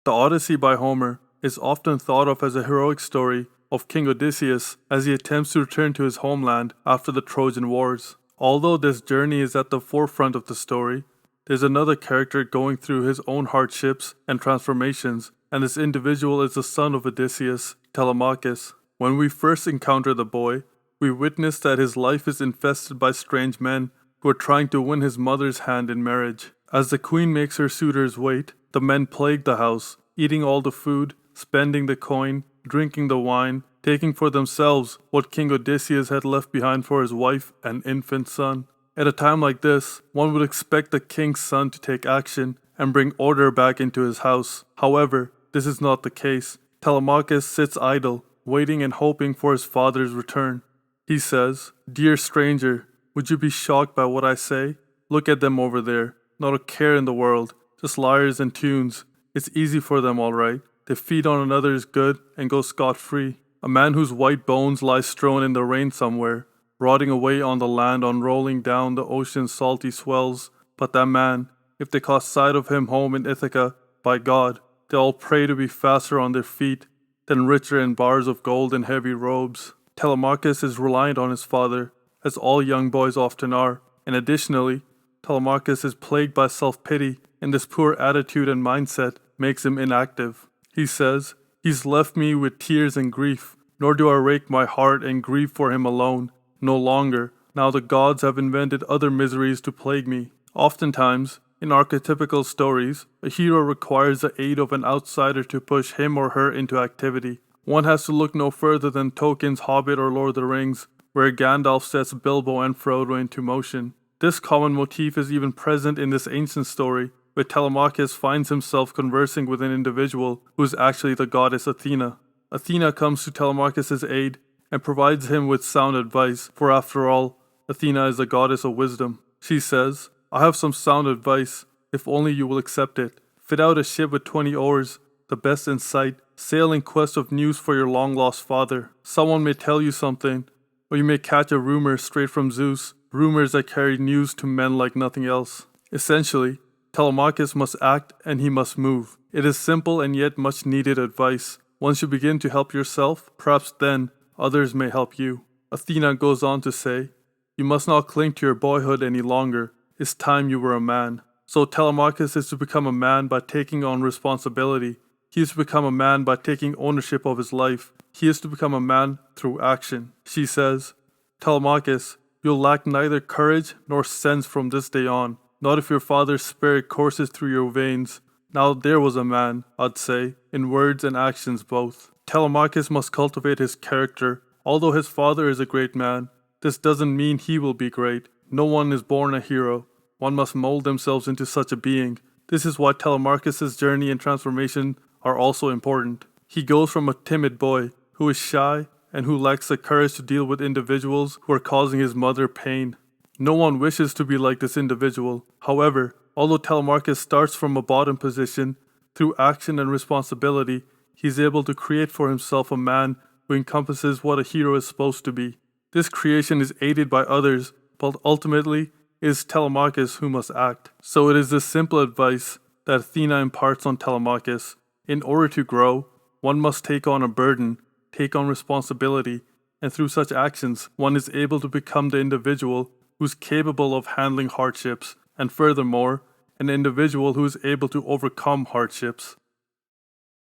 The Odyssey by Homer is often thought of as a heroic story of King Odysseus as he attempts to return to his homeland after the Trojan Wars. Although this journey is at the forefront of the story, there's another character going through his own hardships and transformations, and this individual is the son of Odysseus, Telemachus. When we first encounter the boy, we witness that his life is infested by strange men who are trying to win his mother's hand in marriage. As the queen makes her suitors wait, the men plague the house, eating all the food, spending the coin, drinking the wine, taking for themselves what King Odysseus had left behind for his wife and infant son. At a time like this, one would expect the king's son to take action and bring order back into his house. However, this is not the case. Telemachus sits idle, waiting and hoping for his father's return. He says, "Dear stranger, would you be shocked by what I say? Look at them over there. Not a care in the world. Just liars and tunes. It's easy for them, all right. They feed on another's good and go scot-free. A man whose white bones lie strewn in the rain somewhere, rotting away on the land unrolling down the ocean's salty swells. But that man, if they caught sight of him home in Ithaca, by God, they all pray to be faster on their feet than richer in bars of gold and heavy robes." Telemachus is reliant on his father, as all young boys often are, and additionally, Telemachus is plagued by self-pity, and this poor attitude and mindset makes him inactive. He says, "He's left me with tears and grief, nor do I rake my heart and grieve for him alone. No longer. Now the gods have invented other miseries to plague me." Oftentimes, in archetypical stories, a hero requires the aid of an outsider to push him or her into activity. One has to look no further than Tolkien's Hobbit or Lord of the Rings, where Gandalf sets Bilbo and Frodo into motion. This common motif is even present in this ancient story, where Telemachus finds himself conversing with an individual who is actually the goddess Athena. Athena comes to Telemachus' aid and provides him with sound advice, for after all, Athena is the goddess of wisdom. She says, "I have some sound advice, if only you will accept it. Fit out a ship with 20 oars, the best in sight, sail in quest of news for your long-lost father. Someone may tell you something, or you may catch a rumor straight from Zeus, rumors that carry news to men like nothing else." Essentially, Telemachus must act and he must move. It is simple and yet much needed advice. Once you begin to help yourself, perhaps then others may help you. Athena goes on to say, "You must not cling to your boyhood any longer. It's time you were a man." So Telemachus is to become a man by taking on responsibility. He is to become a man by taking ownership of his life. He is to become a man through action. She says, "Telemachus, you'll lack neither courage nor sense from this day on. Not if your father's spirit courses through your veins. Now there was a man, I'd say, in words and actions both." Telemachus must cultivate his character. Although his father is a great man, this doesn't mean he will be great. No one is born a hero. One must mold themselves into such a being. This is why Telemachus' journey and transformation are also important. He goes from a timid boy who is shy and who lacks the courage to deal with individuals who are causing his mother pain. No one wishes to be like this individual. However, although Telemachus starts from a bottom position, through action and responsibility, he's able to create for himself a man who encompasses what a hero is supposed to be. This creation is aided by others, but ultimately it is Telemachus who must act. So it is this simple advice that Athena imparts on Telemachus. In order to grow, one must take on a burden, take on responsibility, and through such actions, one is able to become the individual who's capable of handling hardships, and furthermore, an individual who is able to overcome hardships.